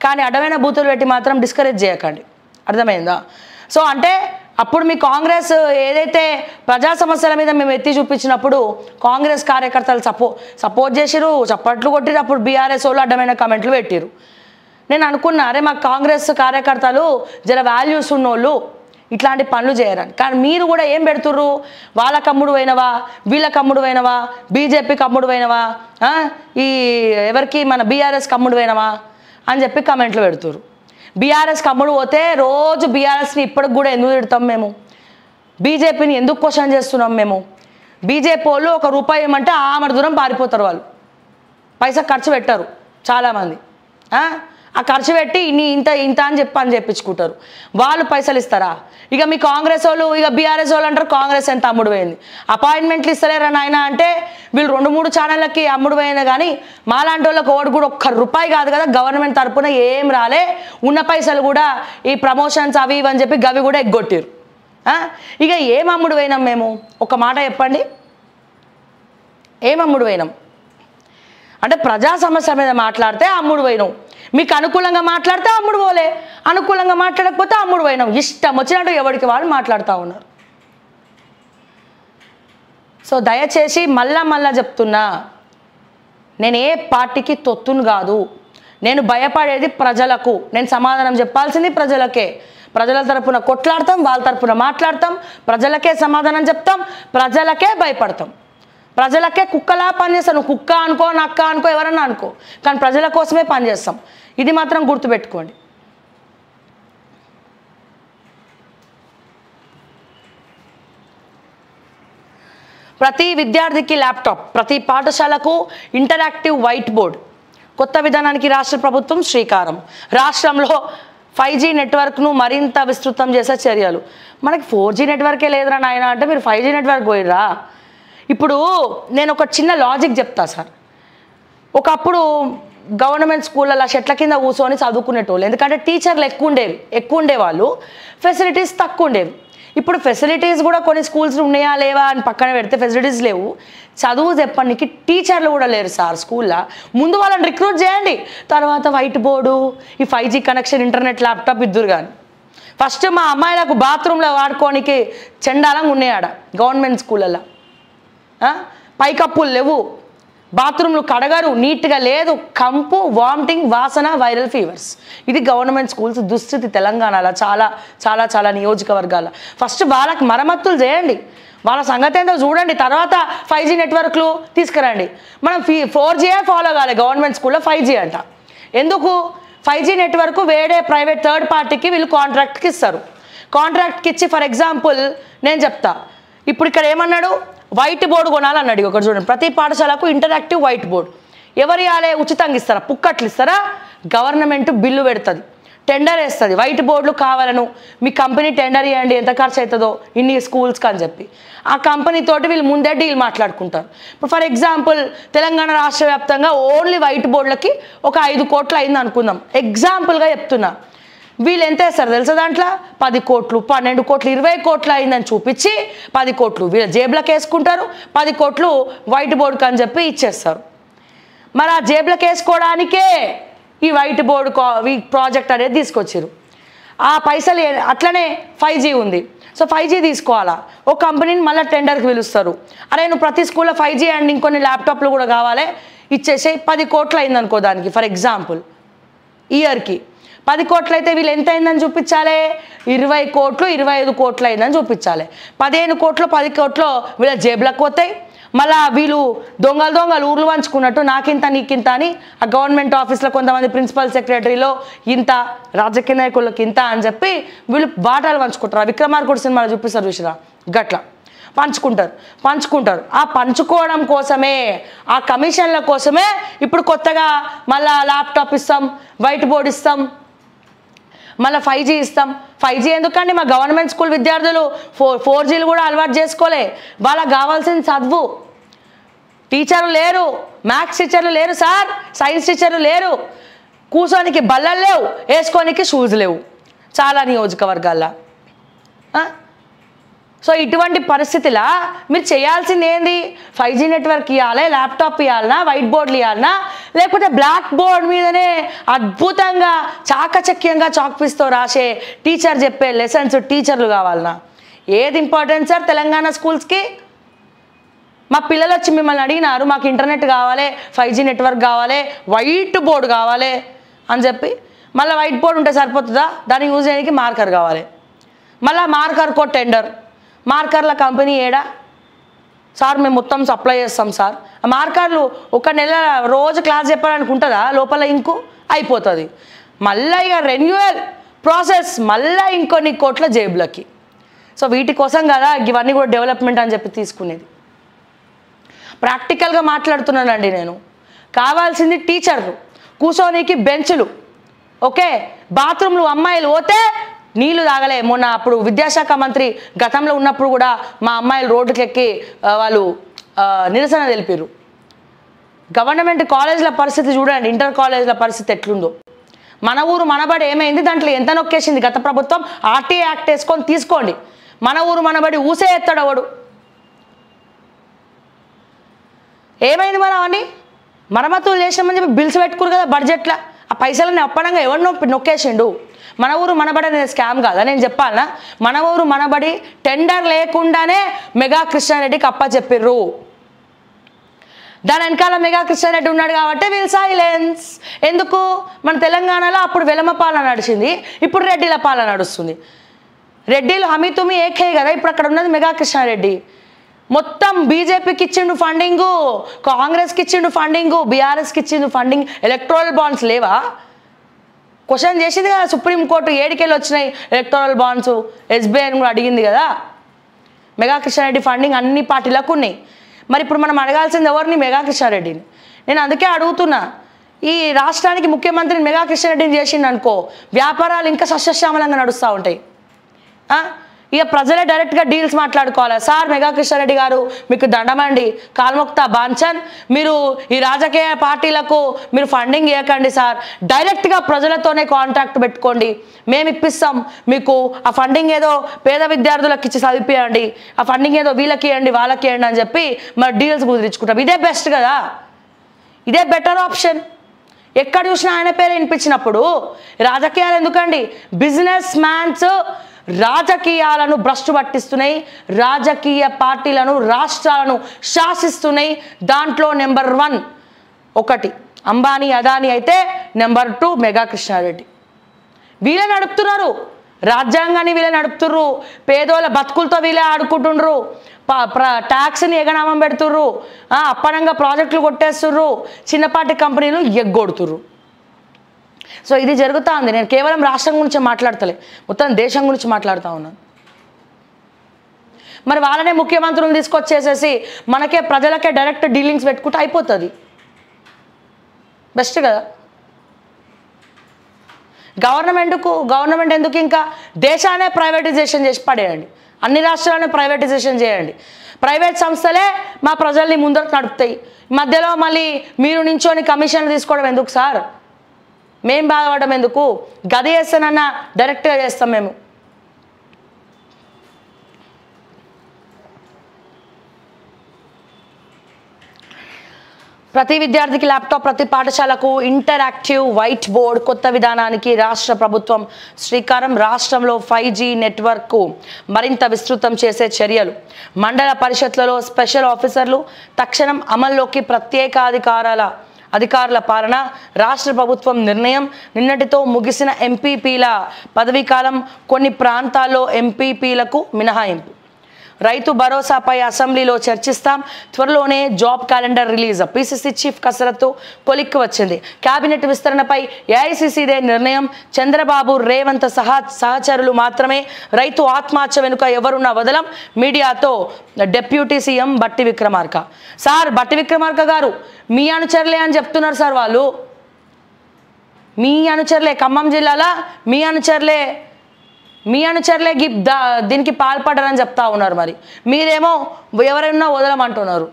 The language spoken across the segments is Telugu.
కానీ అడ్డమైన బూతులు పెట్టి మాత్రం డిస్కరేజ్ చేయకండి, అర్థమైందా? సో అంటే అప్పుడు మీ కాంగ్రెస్ ఏదైతే ప్రజా సమస్యల మీద మేము ఎత్తి చూపించినప్పుడు కాంగ్రెస్ కార్యకర్తలు సపోర్ట్ చేసిరు, చప్పట్లు కొట్టిరు. అప్పుడు బీఆర్ఎస్ వాళ్ళు అడ్డమైన కమెంట్లు పెట్టిరు. నేను అనుకున్నా, అరే మా కాంగ్రెస్ కార్యకర్తలు జర వాల్యూస్ ఉన్నోళ్ళు ఇట్లాంటి పనులు చేయరని. కానీ మీరు కూడా ఏం పెడుతుర్రు, వాళ్ళ కమ్ముడు పోయినవా, వీళ్ళ కమ్ముడు పోయినవా, బీజేపీ కమ్ముడు పోయినవా, ఈ ఎవరికి మన బీఆర్ఎస్ కమ్ముడు పోయినవా అని చెప్పి కమెంట్లు పెడుతుర్రు. బీఆర్ఎస్ కమ్ముడు పోతే రోజు బీఆర్ఎస్ని ఇప్పటికి కూడా ఎందుకు తిడతాం మేము, బీజేపీని ఎందుకు క్వశ్చన్ చేస్తున్నాం మేము? బీజేపీ వాళ్ళు ₹1 ఇవ్వమంటే ఆమె దూరం పారిపోతారు, వాళ్ళు పైసా ఖర్చు పెట్టారు చాలామంది. ఆ ఖర్చు పెట్టి ఇంత అని చెప్పించుకుంటారు, వాళ్ళు పైసలు ఇస్తారా? ఇక మీ కాంగ్రెస్ వాళ్ళు ఇక బీఆర్ఎస్ వాళ్ళు అంటారు కాంగ్రెస్ ఎంత అమ్ముడు పోయింది, అపాయింట్మెంట్లు ఇస్తలేరా నాయన అంటే వీళ్ళు 2-3 ఛానళ్ళకి అమ్ముడు పోయినా కానీ మాలాంటి వాళ్ళకి ఓడి కూడా ₹1 కాదు కదా గవర్నమెంట్ తరపున ఏం రాలే, ఉన్న పైసలు కూడా ఈ ప్రమోషన్స్ అవి ఇవని చెప్పి గవి కూడా ఎగ్గొట్టారు. ఇక ఏం అమ్ముడు పోయినాం మేము? ఒక మాట చెప్పండి, ఏం అమ్ముడు పోయినాం? అంటే ప్రజా సమస్య మీద మాట్లాడితే అమ్ముడు పోయినాం, మీకు అనుకూలంగా మాట్లాడితే అమ్ముడు పోలే, అనుకూలంగా మాట్లాడకపోతే అమ్ముడు పోయినాం. ఇష్టం వచ్చినట్టు ఎవరికి వాళ్ళు మాట్లాడుతూ ఉన్నారు. సో దయచేసి మళ్ళా చెప్తున్నా, నేను ఏ పార్టీకి తొత్తును కాదు, నేను భయపడేది ప్రజలకు, నేను సమాధానం చెప్పాల్సింది ప్రజలకే. ప్రజల తరపున కొట్లాడతాం, వాళ్ళ తరపున మాట్లాడతాం, ప్రజలకే సమాధానం చెప్తాం, ప్రజలకే భయపడతాం, ప్రజలకే కుక్కలా పనిచేస్తాను. కుక్క అనుకో, నక్క అనుకో, ఎవరన్నా అనుకో, కానీ ప్రజల కోసమే పనిచేస్తాం. ఇది మాత్రం గుర్తుపెట్టుకోండి. ప్రతి విద్యార్థికి ల్యాప్టాప్, ప్రతి పాఠశాలకు ఇంటరాక్టివ్ వైట్ బోర్డ్, కొత్త విధానానికి రాష్ట్ర ప్రభుత్వం శ్రీకారం. రాష్ట్రంలో 5G నెట్వర్క్ను మరింత విస్తృతం చేసే చర్యలు. మనకి 4G నెట్వర్కే లేదురా నాయన అంటే మీరు 5G నెట్వర్క్ పోయిరా. ఇప్పుడు నేను ఒక చిన్న లాజిక్ చెప్తా సార్. ఒకప్పుడు గవర్నమెంట్ స్కూళ్ళలో చెట్ల కింద కూర్చొని చదువుకునేటోళ్ళు, ఎందుకంటే టీచర్లు ఎక్కువ ఉండేవాళ్ళు, ఫెసిలిటీస్ తక్కువ ఉండేవి. ఇప్పుడు ఫెసిలిటీస్ కూడా కొన్ని స్కూల్స్ ఉన్నాయా లేవా అని పక్కన పెడితే ఫెసిలిటీస్ లేవు, చదువు చెప్పడానికి టీచర్లు కూడా లేరు సార్ స్కూల్లో. ముందు వాళ్ళని రిక్రూట్ చేయండి, తర్వాత వైట్ బోర్డు, ఈ 5G కనెక్షన్, ఇంటర్నెట్, ల్యాప్టాప్ ఇద్దరు. కానీ ఫస్ట్ మా అమ్మాయిలకు బాత్రూంలో వాడుకోనికి చెండాలంగా ఉన్నాయాడ గవర్నమెంట్ స్కూళ్ళల్లో. పైకప్పులు లేవు, బాత్రూమ్లు కడగరు, నీట్గా లేదు, కంపు, వామిటింగ్, వాసన, వైరల్ ఫీవర్స్. ఇది గవర్నమెంట్ స్కూల్స్ దుస్థితి తెలంగాణలో చాలా చాలా చాలా నియోజకవర్గాల. ఫస్ట్ వాళ్ళకి మరమ్మతులు చేయండి, వాళ్ళ సంగతి ఏంటో చూడండి, తర్వాత 5G నెట్వర్క్లు తీసుకురండి. మనం 4G ఫాలో కావాలి, గవర్నమెంట్ స్కూల్లో 5G అంట. ఎందుకు 5G నెట్వర్క్ వేరే ప్రైవేట్ థర్డ్ పార్టీకి వీళ్ళు కాంట్రాక్ట్కి ఇస్తారు. కాంట్రాక్ట్కి ఇచ్చి ఫర్ ఎగ్జాంపుల్ నేను చెప్తా, ఇప్పుడు ఇక్కడ ఏమన్నాడు, వైట్ బోర్డు కొనాలన్నాడు. ఒకటి చూడండి, ప్రతి పాఠశాలకు ఇంటరాక్టివ్ వైట్ బోర్డు. ఎవరు ఇవ్వాలి? ఉచితంగా ఇస్తారా? పుక్కట్లు ఇస్తారా? గవర్నమెంట్ బిల్లు పెడుతుంది, టెండర్ వేస్తుంది, వైట్ బోర్డులు కావాలను మీ కంపెనీ టెండర్ ఇవ్వండి, ఎంత ఖర్చు అవుతుందో ఇన్ని స్కూల్స్కి అని చెప్పి ఆ కంపెనీతోటి వీళ్ళు ముందే డీల్ మాట్లాడుకుంటారు. ఇప్పుడు ఫర్ ఎగ్జాంపుల్ తెలంగాణ రాష్ట్ర వ్యాప్తంగా ఓన్లీ వైట్ బోర్డులకి ఒక 5 కోట్లు అయింది అనుకుందాం, ఎగ్జాంపుల్గా చెప్తున్నా. వీళ్ళు ఎంత వేస్తారు తెలుసా? దాంట్లో 10 కోట్లు, 12 కోట్లు, 20 కోట్లు అయిందని చూపించి 10 కోట్లు వీళ్ళ జేబులకు వేసుకుంటారు, 10 కోట్లు వైట్ బోర్డుకి అని చెప్పి ఇచ్చేస్తారు. మరి ఆ జేబులకు వేసుకోవడానికే ఈ వైట్ బోర్డు ప్రాజెక్ట్ అనేది తీసుకొచ్చారు. ఆ పైసలు అట్లనే 5G ఉంది, సో 5G తీసుకోవాలా, ఓ కంపెనీని మళ్ళీ టెండర్కి పిలుస్తారు. అరే నువ్వు ప్రతి స్కూల్లో 5G అండ్ ఇంకొన్ని ల్యాప్టాప్లు కూడా కావాలి, ఇచ్చేసి 10 కోట్లు అయిందనుకో దానికి. ఫర్ ఎగ్జాంపుల్ ఇయర్కి 10 కోట్లు అయితే వీళ్ళు ఎంత అయిందని చూపించాలి? 20 కోట్లు, 25 కోట్లు అయిందని చూపించాలి. 15 కోట్లు, 10 కోట్లు వీళ్ళ జేబులకు పోతాయి. మళ్ళీ వీళ్ళు దొంగలు ఊర్లు పంచుకున్నట్టు నాకింత నీకింత అని ఆ గవర్నమెంట్ ఆఫీస్లో కొంతమంది ప్రిన్సిపల్ సెక్రటరీలో ఇంత, రాజకీయ నాయకులకు ఇంత అని చెప్పి వీళ్ళు బాటాలు పంచుకుంటారు. విక్రమార్కుడు సినిమాలో చూపిస్తారు చూసిరా, గట్లా పంచుకుంటారు. ఆ పంచుకోవడం కోసమే, ఆ కమిషన్ల కోసమే ఇప్పుడు కొత్తగా మళ్ళీ ల్యాప్టాప్ ఇస్తాం, వైట్ బోర్డు ఇస్తాం, మళ్ళీ 5G ఇస్తాం. 5G ఎందుకండి? మా గవర్నమెంట్ స్కూల్ విద్యార్థులు 4Gలు కూడా అలవాటు చేసుకోలే. వాళ్ళకి కావాల్సిన చదువు. టీచర్లు లేరు, మ్యాథ్స్ టీచర్లు లేరు సార్, సైన్స్ టీచర్లు లేరు, కూర్చోనికి బల్లలు లేవు, వేసుకోనికి షూస్ లేవు చాలా నియోజకవర్గాల్లో. సో ఇటువంటి పరిస్థితిలా మీరు చేయాల్సింది ఏంది? 5G నెట్వర్క్ ఇవ్వాలి, ల్యాప్టాప్ ఇవ్వాలనా, వైట్ బోర్డులు ఇవ్వాలనా, లేకపోతే బ్లాక్ బోర్డ్ మీదనే అద్భుతంగా చాకచక్యంగా చాక్పీస్తో రాసే టీచర్ చెప్పే లెసన్స్ టీచర్లు కావాలనా? ఏది ఇంపార్టెంట్ సార్ తెలంగాణ స్కూల్స్కి? మా పిల్లలు వచ్చి మిమ్మల్ని అడిగినారు, మాకు ఇంటర్నెట్ కావాలి, 5G నెట్వర్క్ కావాలి, వైట్ బోర్డు కావాలి అని చెప్పి. మళ్ళీ వైట్ బోర్డు ఉంటే సరిపోతుందా? దాన్ని యూజ్ చేయడానికి మార్కర్ కావాలి. మళ్ళీ మార్కర్కో టెండర్, మార్కర్ల కంపెనీ ఏడా? సార్ మేము మొత్తం సప్లై చేస్తాం సార్. ఆ మార్కర్లు ఒక నెల రోజు క్లాస్ చెప్పడానికి ఉంటుందా? లోపల ఇంకు అయిపోతుంది. మళ్ళీ ఇక రెన్యువల్ ప్రాసెస్, మళ్ళీ ఇంకొన్ని కోట్ల జేబులకి. సో వీటి కోసం కదా ఇవన్నీ కూడా డెవలప్మెంట్ అని చెప్పి తీసుకునేది. ప్రాక్టికల్గా మాట్లాడుతున్నానండి నేను. కావాల్సింది టీచర్లు, కూర్చోనికి బెంచ్లు, ఓకే. బాత్రూమ్లు అమ్మాయిలు పోతే నీళ్లు తాగలే. మొన్న అప్పుడు విద్యాశాఖ మంత్రి గతంలో ఉన్నప్పుడు కూడా మా అమ్మాయిలు రోడ్డుకి ఎక్కి వాళ్ళు నిరసన తెలిపారు. గవర్నమెంట్ కాలేజీల పరిస్థితి చూడండి, ఇంటర్ కాలేజీల పరిస్థితి ఎట్లుందో. మన ఊరు మనబడి ఏమైంది? దాంట్లో ఎంత నొక్కేసింది గత ప్రభుత్వం. ఆర్టీఐ యాక్ట్ వేసుకొని తీసుకోండి. మన ఊరు మనబడి ఊసే ఎత్తాడు వాడు. ఏమైంది మరి? అవన్నీ మరమ్మతులు చేసినామని చెప్పి బిల్స్ పెట్టుకురు కదా బడ్జెట్లో. ఆ పైసలని అప్పనంగా ఎవరు నొక్కేసిండు? మన ఊరు మనబడి అనేది స్కామ్ కాదా? నేను చెప్పాలనా? మన ఊరు మనబడి టెండర్ లేకుండానే మెగా కృష్ణారెడ్డికి చెప్పిర్రు. దాని వెనకాల మెగా కృష్ణారెడ్డి ఉన్నాడు కాబట్టి వీళ్ళు సైలెన్స్. ఎందుకు? మన తెలంగాణలో అప్పుడు వెలమ పాలన నడిచింది, ఇప్పుడు రెడ్డిల పాలన నడుస్తుంది. రెడ్డిలు హమీ తుమి ఏకే కదా, ఇప్పుడు అక్కడ ఉన్నది మెగా కృష్ణారెడ్డి. మొత్తం బీజేపీకి ఇచ్చిండు ఫండింగు, కాంగ్రెస్కి ఇచ్చిండు ఫండింగు, బీఆర్ఎస్కి ఇచ్చిండు ఫండింగ్. ఎలక్ట్రల్ బాండ్స్ లేవా? క్వశ్చన్ చేసింది కదా సుప్రీంకోర్టు. 7 వచ్చినాయి ఎలక్టోరల్ బాండ్స్. SBI కూడా అడిగింది కదా. మెగా కృష్ణారెడ్డి ఫండింగ్ అన్ని పార్టీలకు ఉన్నాయి. మరి ఇప్పుడు మనం అడగాల్సింది ఎవరిని? మెగా కృష్ణారెడ్డిని. నేను అందుకే అడుగుతున్నా, ఈ రాష్ట్రానికి ముఖ్యమంత్రిని మెగా కృష్ణారెడ్డిని చేసిండు అనుకో, వ్యాపారాలు ఇంకా సస్యశ్యామలంగా నడుస్తూ ఉంటాయి. ఇక ప్రజలే డైరెక్ట్గా డీల్స్ మాట్లాడుకోవాలి. సార్ మెగా కృష్ణారెడ్డి గారు మీకు దండమండి, కాల్మొక్తా బాంచన్, మీరు ఈ రాజకీయ పార్టీలకు మీరు ఫండింగ్ ఇవ్వకండి సార్, డైరెక్ట్గా ప్రజలతోనే కాంటాక్ట్ పెట్టుకోండి, మేము ఇప్పిస్తాం మీకు. ఆ ఫండింగ్ ఏదో పేద విద్యార్థులకు ఇచ్చి చదివిపియండి, ఆ ఫండింగ్ ఏదో వీళ్ళకి ఇవ్వండి వాళ్ళకి ఇవ్వండి అని చెప్పి మరి డీల్స్ కుదిరించుకుంటాం. ఇదే బెస్ట్ కదా, ఇదే బెటర్ ఆప్షన్. ఎక్కడ చూసినా ఆయన పేరు వినిపించినప్పుడు రాజకీయాలు ఎందుకండి? బిజినెస్ మ్యాన్స్ రాజకీయాలను భ్రష్టు పట్టిస్తున్నాయి, రాజకీయ పార్టీలను రాష్ట్రాలను శాసిస్తున్నాయి. దాంట్లో నెంబర్ 1 ఒకటి అంబానీ అదానీ అయితే, నెంబర్ 2 మెగా కృష్ణారెడ్డి. వీళ్ళే నడుపుతున్నారు రాజ్యాంగాన్ని, వీళ్ళే నడుపుతుర్రు. పేదోళ్ళ బతుకులతో వీళ్ళే ఆడుకుంటుండ్రు. ట్యాక్స్ని ఎగనామం పెడుతుర్రు, అప్పనంగా ప్రాజెక్టులు కొట్టేస్తుర్రు, చిన్నపాటి కంపెనీలు ఎగ్గొడుతుర్రు. సో ఇది జరుగుతూ ఉంది. నేను కేవలం రాష్ట్రం గురించి మాట్లాడతలే, మొత్తం దేశం గురించి మాట్లాడుతూ ఉన్నాను. మరి వాళ్ళనే ముఖ్యమంత్రులను తీసుకొచ్చేసేసి మనకే ప్రజలకే డైరెక్ట్ డీలింగ్స్ పెట్టుకుంటే అయిపోతుంది. బెస్ట్ కదా. గవర్నమెంట్ ఎందుకు? ఇంకా దేశాన్ని ప్రైవేటైజేషన్ చేసి పడేయండి, అన్ని రాష్ట్రాలను ప్రైవేటైజేషన్ చేయండి. ప్రైవేట్ సంస్థలే మా ప్రజల్ని ముందరకు నడుపుతాయి. మధ్యలో మళ్ళీ మీరు నించొని కమిషన్లు తీసుకోవడం ఎందుకు సార్? మేము బాధపడడం ఎందుకు? గది చేస్తానన్నా డైరెక్ట్గా చేస్తాం మేము. ప్రతి విద్యార్థికి ల్యాప్టాప్, ప్రతి పాఠశాలకు ఇంటరాక్టివ్ వైట్ బోర్డ్ కొత్త విధానానికి రాష్ట్ర ప్రభుత్వం శ్రీకారం. రాష్ట్రంలో 5G నెట్వర్క్కు మరింత విస్తృతం చేసే చర్యలు. మండల పరిషత్లలో స్పెషల్ ఆఫీసర్లు తక్షణం అమల్లోకి. ప్రత్యేక అధికారుల పాలన. రాష్ట్ర ప్రభుత్వం నిర్ణయం. నిన్నటితో ముగిసిన ఎంపీపీల పదవీకాలం. కొన్ని ప్రాంతాల్లో ఎంపీపీలకు మినహాయింపు. రైతు భరోసాపై అసెంబ్లీలో చర్చిస్తాం. త్వరలోనే job calendar release. PCC chief కసరత్తు కొలిక్కి వచ్చింది. కేబినెట్ విస్తరణపై ఏఐసీసీదే నిర్ణయం. చంద్రబాబు రేవంత్ సహచరులు మాత్రమే. రైతు ఆత్మహత్య వెనుక ఎవరున్నా వదలం. మీడియాతో డిప్యూటీ సీఎం బట్టి విక్రమార్క. సార్ బట్టి విక్రమార్క గారు మీ అనుచరులే అని చెప్తున్నారు సార్. వాళ్ళు మీ అనుచరులే, ఖమ్మం జిల్లాలో మీ అనుచరులే దీనికి పాల్పడ్డారని చెప్తా ఉన్నారు. మరి మీరేమో ఎవరైనా వదలమంటున్నారు.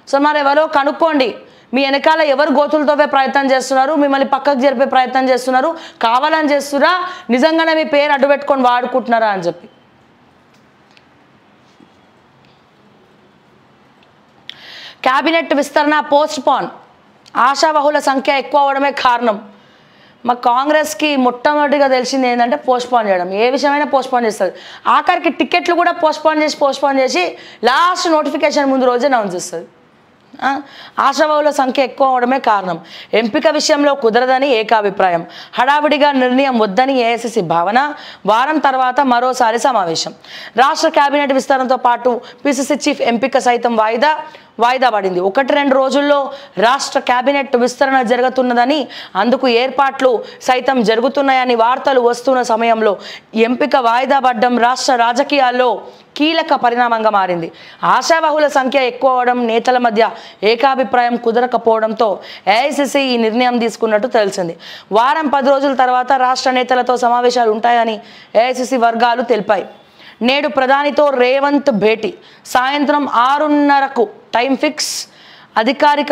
సో మరి ఎవరో కనుక్కోండి. మీ వెనకాల ఎవరు గోతులు తవ్వే ప్రయత్నం చేస్తున్నారు, మిమ్మల్ని పక్కకు జరిపే ప్రయత్నం చేస్తున్నారు, కావాలని చేస్తురా, నిజంగానే మీ పేరు అడ్డు పెట్టుకొని వాడుకుంటున్నారా అని చెప్పి. క్యాబినెట్ విస్తరణ పోస్ట్ పోన్, ఆశావహుల సంఖ్య ఎక్కువ అవడమే కారణం. మా కాంగ్రెస్కి మొట్టమొదటిగా తెలిసింది ఏంటంటే పోస్ట్పోన్ చేయడం. ఏ విషయమైనా పోస్ట్పోన్ చేస్తుంది. ఆఖరికి టికెట్లు కూడా పోస్ట్పోన్ చేసి లాస్ట్ నోటిఫికేషన్ ముందు రోజే అనౌన్స్ చేస్తుంది. ఆశావహుల సంఖ్య ఎక్కువ అవడమే కారణం. ఎంపిక విషయంలో కుదరదని ఏకాభిప్రాయం. హడావిడిగా నిర్ణయం వద్దని ఏఐసిసి భావన. వారం తర్వాత మరోసారి సమావేశం. రాష్ట్ర కేబినెట్ విస్తరణతో పాటు పిసిసి చీఫ్ ఎంపిక సైతం వాయిదా పడింది. 1-2 రోజుల్లో రాష్ట్ర కేబినెట్ విస్తరణ జరుగుతున్నదని, అందుకు ఏర్పాట్లు సైతం జరుగుతున్నాయని వార్తలు వస్తున్న సమయంలో ఎంపిక వాయిదా పడడం రాష్ట్ర రాజకీయాల్లో కీలక పరిణామంగా మారింది. ఆశావహుల సంఖ్య ఎక్కువ అవడం, నేతల మధ్య ఏకాభిప్రాయం కుదరకపోవడంతో ఏఐసిసి ఈ నిర్ణయం తీసుకున్నట్టు తెలిసింది. వారం 10 రోజుల తర్వాత రాష్ట్ర నేతలతో సమావేశాలు ఉంటాయని ఏఐసిసి వర్గాలు తెలిపాయి. నేడు ప్రధానితో రేవంత్ భేటీ. సాయంత్రం 6:30కు టైం ఫిక్స్. అధికారిక